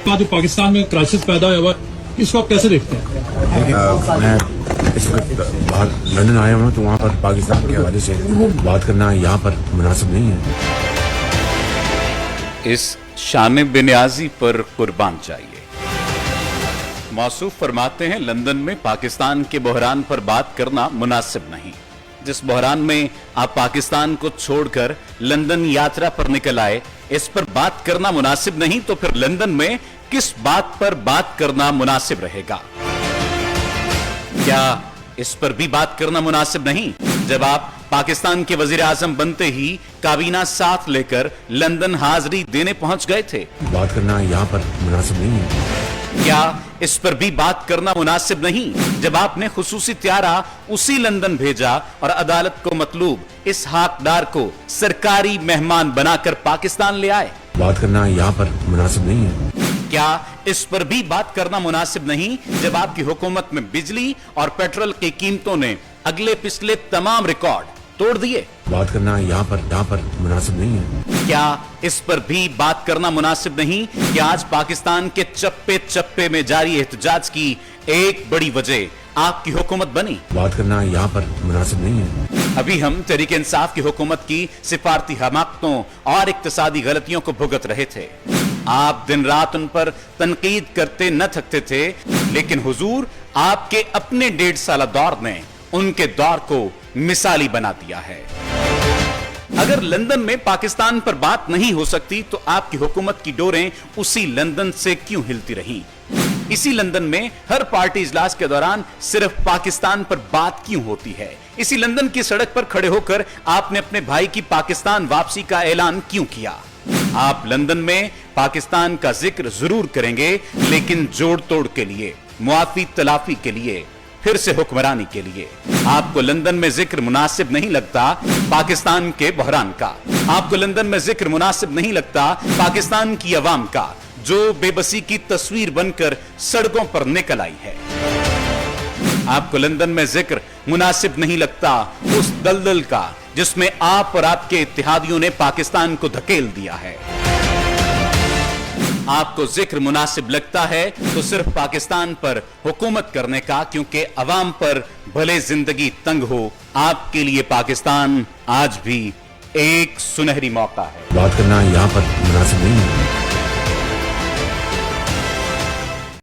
बाद जो पाकिस्तान में क्राइसिस पैदा हुआ इसको आप कैसे देखते हैं? मैं इस वक्त बाहर लंदन आया हूँ, तो वहाँ पर पाकिस्तान के हवाले से बात करना यहाँ पर मुनासिब नहीं है। इस शान बेनियाजी पर कुर्बान चाहिए। मौसूफ फरमाते हैं, लंदन में पाकिस्तान के बहरान पर बात करना मुनासिब नहीं। जिस बहरान में आप पाकिस्तान को छोड़कर लंदन यात्रा पर निकल आए, इस पर बात करना मुनासिब नहीं, तो फिर लंदन में किस बात पर बात करना मुनासिब रहेगा? क्या इस पर भी बात करना मुनासिब नहीं जब आप पाकिस्तान के वजीर आजम बनते ही काबीना साथ लेकर लंदन हाजिरी देने पहुंच गए थे? बात करना यहाँ पर मुनासिब नहीं है। क्या इस पर भी बात करना मुनासिब नहीं जब आपने खुसूसी त्यारा उसी लंदन भेजा और अदालत को मतलूब इस हकदार को सरकारी मेहमान बनाकर पाकिस्तान ले आए? बात करना यहाँ पर मुनासिब नहीं है। क्या इस पर भी बात करना मुनासिब नहीं जब आपकी हुकूमत में बिजली और पेट्रोल की कीमतों ने अगले पिछले तमाम रिकॉर्ड तोड़ दिए? बात करना यहाँ पर मुनासिब नहीं है। क्या इस पर भी बात करना मुनासिब नहीं कि आज पाकिस्तान के चप्पे चप्पे में जारी एहतजाज की एक बड़ी वजह आपकी हुकूमत बनी? बात करना यहाँ पर मुनासिब नहीं है। अभी हम तहरीक इंसाफ की हुकूमत की सिफारती हमाकतों और इक्तिसादी गलतियों को भुगत रहे थे। आप दिन रात उन पर तनकीद करते न थकते थे, लेकिन हुजूर आपके अपने 1.5 साल दौर ने उनके दौर को मिसाली बना दिया है। अगर लंदन में पाकिस्तान पर बात नहीं हो सकती तो आपकी हुकूमत की डोरें उसी लंदन से क्यों हिलती रहीं? इसी लंदन में हर पार्टी इजलास के दौरान सिर्फ पाकिस्तान पर बात क्यों होती है? इसी लंदन की सड़क पर खड़े होकर आपने अपने भाई की पाकिस्तान वापसी का ऐलान क्यों किया? आप लंदन में पाकिस्तान का जिक्र जरूर करेंगे, लेकिन जोड़ तोड़ के लिए, मुआफी तलाफी के लिए, फिर से हुक्मरानी के लिए। आपको लंदन में जिक्र मुनासिब नहीं लगता पाकिस्तान के बहरान का। आपको लंदन में जिक्र मुनासिब नहीं लगता पाकिस्तान की अवाम का, जो बेबसी की तस्वीर बनकर सड़कों पर निकल आई है। आपको लंदन में जिक्र मुनासिब नहीं लगता उस दलदल का जिसमें आप और आपके इत्तेहादियों ने पाकिस्तान को धकेल दिया है। आपको जिक्र मुनासिब लगता है तो सिर्फ पाकिस्तान पर हुकूमत करने का, क्योंकि अवाम पर भले जिंदगी तंग हो, आपके लिए पाकिस्तान आज भी एक सुनहरी मौका है। बात करना यहाँ पर मुनासिब नहीं है।